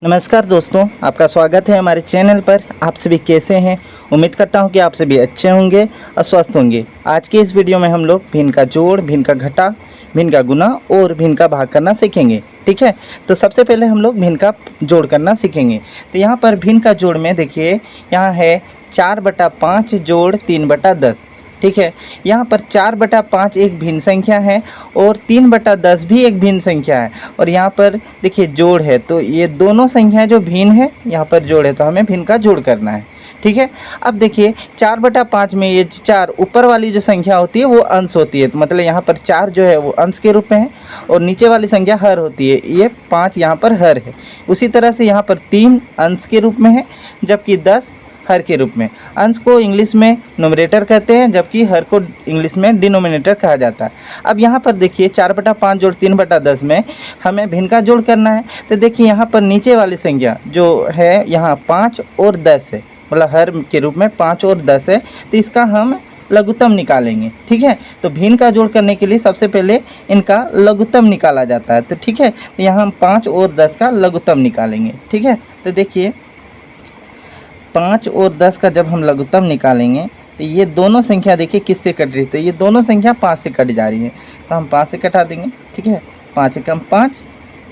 नमस्कार दोस्तों, आपका स्वागत है हमारे चैनल पर। आप सभी कैसे हैं? उम्मीद करता हूं कि आप सभी अच्छे होंगे और स्वस्थ होंगे। आज के इस वीडियो में हम लोग भिन्न का जोड़, भिन्न का घटा, भिन्न का गुना और भिन्न का भाग करना सीखेंगे। ठीक है, तो सबसे पहले हम लोग भिन्न का जोड़ करना सीखेंगे। तो यहाँ पर भिन्न का जोड़ में देखिए, यहाँ है 4/5 जोड़ 3/10। ठीक है, यहाँ पर 4/5 एक भिन्न संख्या है और 3/10 भी एक भिन्न संख्या है। और यहाँ पर देखिए जोड़ है, तो ये दोनों संख्याएं जो भिन्न है यहाँ पर जोड़ है, तो हमें भिन्न का जोड़ करना है। ठीक है, अब देखिए 4/5 में ये 4 ऊपर वाली जो संख्या होती है वो अंश होती है, तो मतलब यहाँ पर 4 जो है वो अंश के रूप में है और नीचे वाली संख्या हर होती है, ये 5 यहाँ पर हर है। उसी तरह से यहाँ पर 3 अंश के रूप में है, जबकि 10 हर के रूप में। अंश को इंग्लिश में न्यूमरेटर कहते हैं, जबकि हर को इंग्लिश में डिनोमिनेटर कहा जाता है। अब यहाँ पर देखिए 4/5 जोड़ 3/10 में हमें भिन्न का जोड़ करना है। तो देखिए यहाँ पर नीचे वाली संख्या जो है यहाँ 5 और 10 है, मतलब हर के रूप में 5 और 10 है, तो इसका हम लघुत्तम निकालेंगे। ठीक है, तो भिन्न का जोड़ करने के लिए सबसे पहले इनका लघुत्तम निकाला जाता है। तो ठीक है, तो यहाँ हम 5 और 10 का लघुत्तम निकालेंगे। ठीक है, तो देखिए 5 और 10 का जब हम लघुत्तम निकालेंगे तो ये दोनों संख्या देखिए किससे कट रही है, तो ये दोनों संख्या 5 से कट जा रही है, तो हम 5 से कटा देंगे। ठीक है, 5 एकम 5,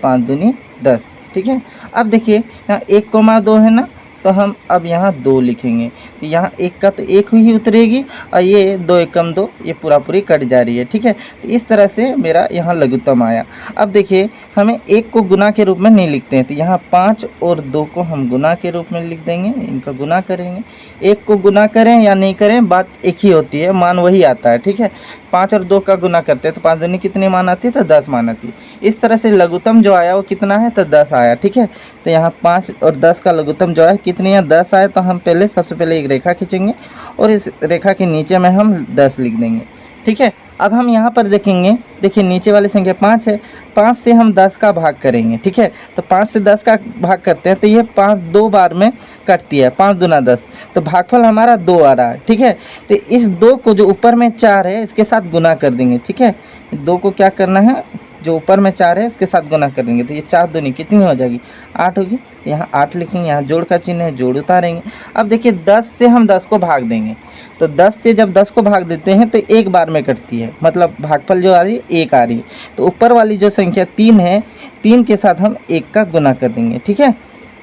5 दूनी 10। ठीक है, अब देखिए यहाँ 1,2 है ना, तो हम अब यहाँ 2 लिखेंगे, तो यहाँ 1 का तो 1 ही उतरेगी और ये 2 एकम 2 ये पूरी कट जा रही है। ठीक है, तो इस तरह से मेरा यहाँ लघुत्तम आया। अब देखिए हमें 1 को गुना के रूप में नहीं लिखते हैं, तो यहाँ 5 और 2 को हम गुना के रूप में लिख देंगे, इनका गुना करेंगे। 1 को गुना करें या नहीं करें बात एक ही होती है, मान वही आता है। ठीक है, 5 और 2 का गुना करते हैं तो 5 दूनी कितनी मान आती है, तो 10 मान आती है। इस तरह से लघुत्तम जो आया वो कितना है, तो 10 आया। ठीक है, तो यहाँ 5 और 10 का लघुत्तम जो है कितनी है, 10 आए। तो हम पहले सबसे पहले एक रेखा खींचेंगे और इस रेखा के नीचे में हम 10 लिख देंगे। ठीक है, अब हम यहाँ पर देखेंगे, देखिए नीचे वाली संख्या 5 है, 5 से हम 10 का भाग करेंगे। ठीक है, तो 5 से 10 का भाग करते हैं तो ये 5 2 बार में कटती है, 5 दूना 10, तो भागफल हमारा 2 आ रहा है। ठीक है, तो इस 2 को जो ऊपर में 4 है इसके साथ गुना कर देंगे। ठीक है, 2 को क्या करना है, जो ऊपर में 4 है इसके साथ गुना कर देंगे, तो ये 4 दूनी कितनी हो जाएगी, 8 होगी। तो यहाँ 8 लिखेंगे, यहाँ जोड़ का चिन्ह है, जोड़ उतारेंगे। अब देखिए 10 से हम 10 को भाग देंगे, तो 10 से जब 10 को भाग देते हैं तो एक बार में कटती है, मतलब भागफल जो आ रही है 1 आ रही है। तो ऊपर वाली जो संख्या 3 है, 3 के साथ हम 1 का गुना कर देंगे। ठीक है,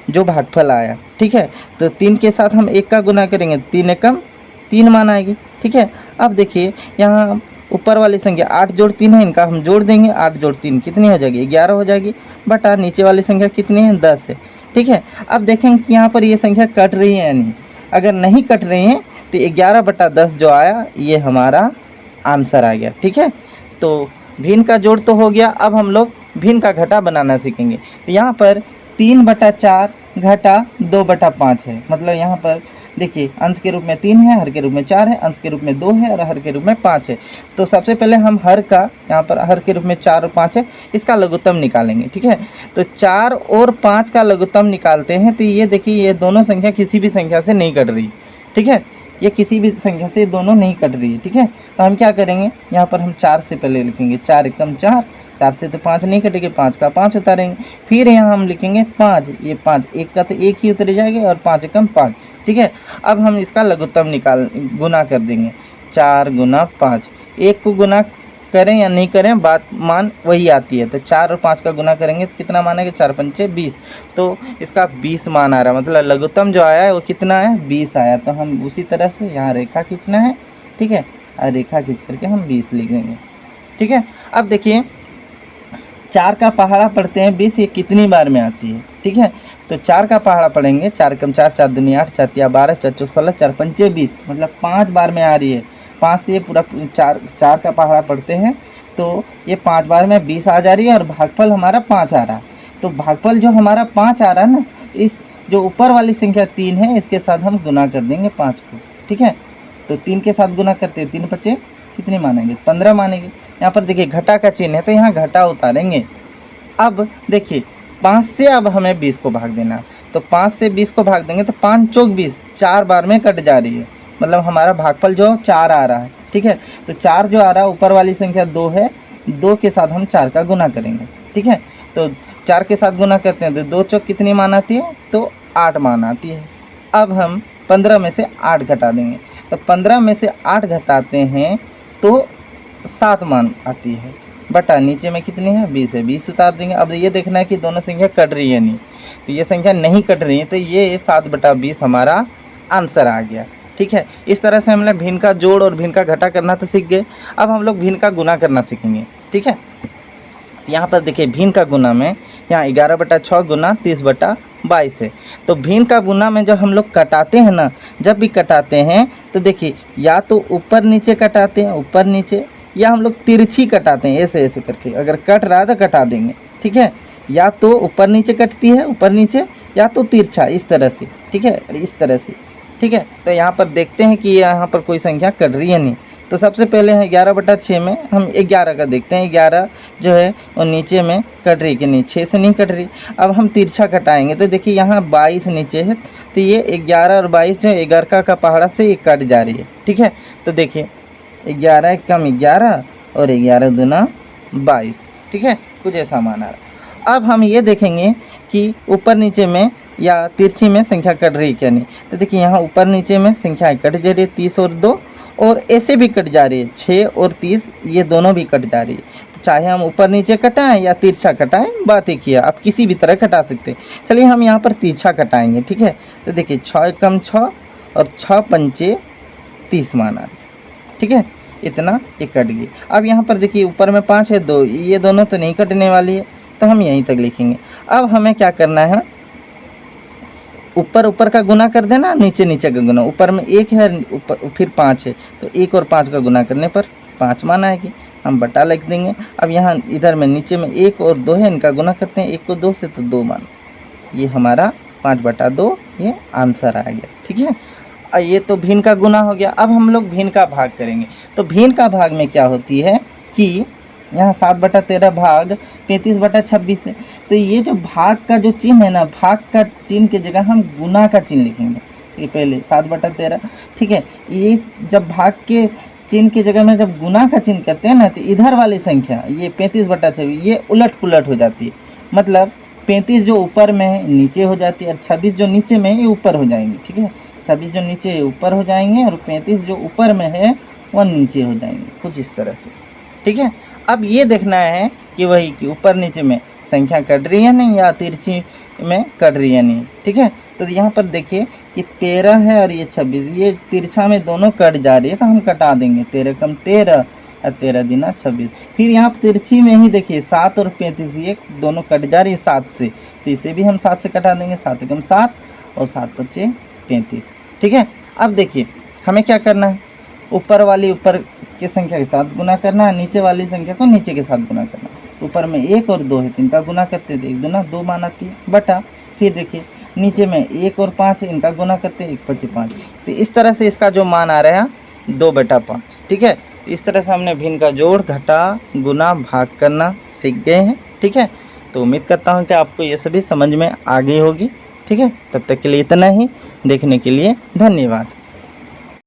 जो भागफल आया। ठीक है, तो 3 के साथ हम 1 का गुना करेंगे, 3 एकम 3 मान आएगी। ठीक है, अब देखिए यहाँ ऊपर वाली संख्या 8 जोड़ 3 है, इनका हम जोड़ देंगे, 8 जोड़ 3 कितनी हो जाएगी, 11 हो जाएगी, बटा नीचे वाली संख्या कितनी है, 10 है। ठीक है, अब देखेंगे कि यहाँ पर ये संख्या कट रही है या नहीं। अगर नहीं कट रही है तो 11/10 जो आया ये हमारा आंसर आ गया। ठीक है, तो भिन्न का जोड़ तो हो गया। अब हम लोग भिन्न का घटा बनाना सीखेंगे। तो यहाँ पर 3/4 घटा 2/5 है, मतलब यहाँ पर देखिए अंश के रूप में 3 है, हर के रूप में 4 है, अंश के रूप में 2 है और हर के रूप में 5 है। तो सबसे पहले हम हर का, यहाँ पर हर के रूप में 4 और 5 है, इसका लघुत्तम निकालेंगे। ठीक है, तो 4 और 5 का लघुत्तम निकालते हैं तो ये देखिए ये दोनों संख्या किसी भी संख्या से नहीं कट रही। ठीक है, ये किसी भी संख्या से दोनों नहीं कट रही है। ठीक है, तो हम क्या करेंगे, यहाँ पर हम 4 से पहले लिखेंगे, 4 एकम 4, 4 से तो 5 नहीं कटेंगे, 5 का 5 उतारेंगे। फिर यहाँ हम लिखेंगे 5, ये 5 1 का तो 1 ही उतर जाएगा और 5 एकम 5। ठीक है, अब हम इसका लघुत्तम गुना कर देंगे, 4 गुना 5। 1 को गुना करें या नहीं करें बात मान वही आती है। तो 4 और 5 का गुना करेंगे तो कितना मान आएगा, 4 पंचे 20, तो इसका 20 मान आ रहा है, मतलब लघुत्तम जो आया है वो कितना है, 20 आया। तो हम उसी तरह से यहाँ रेखा खींचना है। ठीक है, और रेखा खींच करके हम 20 लिख देंगे। ठीक है, अब देखिए 4 का पहाड़ा पढ़ते हैं 20, ये कितनी बार में आती है। ठीक है, तो 4 का पहाड़ा पढ़ेंगे, 4 एकम 4, 4 दूनी 8, 4 तिया 12, 4 चौक 16, 4 पंचे 20, मतलब 5 बार में आ रही है। 5 से ये पूरा 4 का पहाड़ा पढ़ते हैं तो ये 5 बार में 20 आ जा रही है और भागफल हमारा 5 आ रहा है। तो भागफल जो हमारा 5 आ रहा है ना, इस जो ऊपर वाली संख्या 3 है इसके साथ हम गुना कर देंगे 5 को। ठीक है, तो 3 के साथ गुना करते हैं, 3 बच्चे कितनी मानेंगे, 15 मानेंगे। यहाँ पर देखिए घटा का चिन्ह है तो यहाँ घटा उतारेंगे। अब देखिए 5 से अब हमें 20 को भाग देना, तो 5 से 20 को भाग देंगे तो 5 चौक 20, 4 बार में कट जा रही है, मतलब हमारा भागफल जो 4 आ रहा है। ठीक है, तो 4 जो आ रहा है ऊपर वाली संख्या 2 है, 2 के साथ हम 4 का गुना करेंगे। ठीक है, तो 4 के साथ गुना करते हैं तो 2 चौक कितनी मान आती है, तो 8 मान आती है। अब हम 15 में से 8 घटा देंगे, तो 15 में से 8 घटाते हैं तो 7 मान आती है, बटा नीचे में कितनी है 20 है, 20 उतार देंगे। अब ये देखना है कि दोनों संख्या कट रही है नहीं, तो ये संख्या नहीं कट रही है, तो ये 7/20 हमारा आंसर आ गया। ठीक है, इस तरह से हमने भिन्न का जोड़ और भिन्न का घटा करना तो सीख गए। अब हम लोग भिन्न का गुना करना सीखेंगे। ठीक है, तो यहाँ पर देखिए भिन्न का गुना में यहाँ 11/6 गुना 30/22 है। तो भिन्न का गुना में जब हम लोग कटाते हैं ना, जब भी कटाते हैं तो देखिए या तो ऊपर नीचे कटाते हैं, ऊपर नीचे, या हम लोग तिरछी कटाते हैं, ऐसे ऐसे करके। अगर कट रहा है तो कटा देंगे। ठीक है, या तो ऊपर नीचे कटती है, ऊपर नीचे, या तो तिरछा, इस तरह से। ठीक है, इस तरह से। ठीक है, तो यहाँ पर देखते हैं कि यहाँ पर कोई संख्या कट रही है नहीं। तो सबसे पहले है 11/6 में हम 11 का देखते हैं, 11 जो है वो नीचे में कट रही कि नहीं, 6 से नहीं कट रही। अब हम तिरछा कटाएंगे तो देखिए यहाँ 22 नीचे है, तो ये 11 और 22 जो है 11 का पहाड़ा से ये कट जा रही है। ठीक है, तो देखिए 11 कम 11 और 11 दूना 22। ठीक है, कुछ ऐसा मान आ रहा। अब हम ये देखेंगे कि ऊपर नीचे में या तिरछी में संख्या कट रही क्या नहीं। तो देखिए यहाँ ऊपर नीचे में संख्या कट जा रही है, 30 और 2, और ऐसे भी कट जा रही है, 6 और 30, ये दोनों भी कट जा रही है। तो चाहे हम ऊपर नीचे कटाएं या तिरछा कटाएं, बात ही किया, आप किसी भी तरह कटा सकते हैं। चलिए हम यहाँ पर तिरछा कटाएंगे। ठीक है, तो देखिए 6 कम 6 और 6 पंचे 30 मान आ रही। ठीक है, इतना ये कट गई। अब यहाँ पर देखिए ऊपर में 5 है, 2, ये दोनों तो नहीं कटने वाली है, तो हम यहीं तक लिखेंगे। अब हमें क्या करना है, ऊपर ऊपर का गुना कर देना, नीचे नीचे का गुना। ऊपर में 1 है, ऊपर फिर 5 है, तो 1 और 5 का गुना करने पर 5 मान आएगी, हम बटा लिख देंगे। अब यहाँ इधर में नीचे में 1 और 2 है, इनका गुना करते हैं, 1 को 2 से तो 2 मान, ये हमारा 5/2 ये आंसर आ गया। ठीक है, ये तो भिन्न का गुना हो गया। अब हम लोग भिन्न का भाग करेंगे। तो भिन्न का भाग में क्या होती है कि यहाँ 7/13 भाग 35/26 है। तो ये जो भाग का जो चिन्ह है ना, भाग का चिन्ह की जगह हम गुना का चिन्ह लिखेंगे। ठीक है, पहले 7/13। ठीक है, ये जब भाग के चिन्ह की जगह में जब गुना का चिन्ह करते हैं ना, तो इधर वाली संख्या ये 35/26 ये उलट पुलट हो जाती है। मतलब 35 जो ऊपर में है नीचे हो जाती है, और 26 जो नीचे में है ये ऊपर हो जाएंगे। ठीक है, 26 जो नीचे ऊपर हो जाएंगे और 35 जो ऊपर में है वह नीचे हो जाएंगे, कुछ इस तरह से। ठीक है, अब ये देखना है कि वही कि ऊपर नीचे में संख्या कट रही है नहीं, या तिरछी में कट रही है नहीं। ठीक है, तो यहाँ पर देखिए कि 13 है और ये 26, ये तिरछा में दोनों कट जा रही है, तो हम कटा देंगे। 13 कम 13 और 13 दूना 26। फिर यहाँ तिरछी में ही देखिए 7 और 35 ये दोनों कट जा रही है 7 से, तो इसे भी हम 7 से कटा देंगे। 7 कम 7 और 7 बचे 35। ठीक है, अब देखिए हमें क्या करना है, ऊपर वाली ऊपर की संख्या के साथ गुना करना है, नीचे वाली संख्या को नीचे के साथ गुना करना है। ऊपर में 1 और 2 है, तो इनका गुना करते थे, 1 दूना 2 मान आती है, बटा। फिर देखिए नीचे में 1 और 5 है, इनका गुना करते हैं, 1 5 5। तो इस तरह से इसका जो मान आ रहा है 2/5। ठीक है, तो इस तरह से हमने भिन्न का जोड़, घटा, गुना, भाग करना सीख गए हैं। ठीक है, तो उम्मीद करता हूँ कि आपको ये सभी समझ में आ गई होगी। ठीक है, तब तक के लिए इतना ही। देखने के लिए धन्यवाद।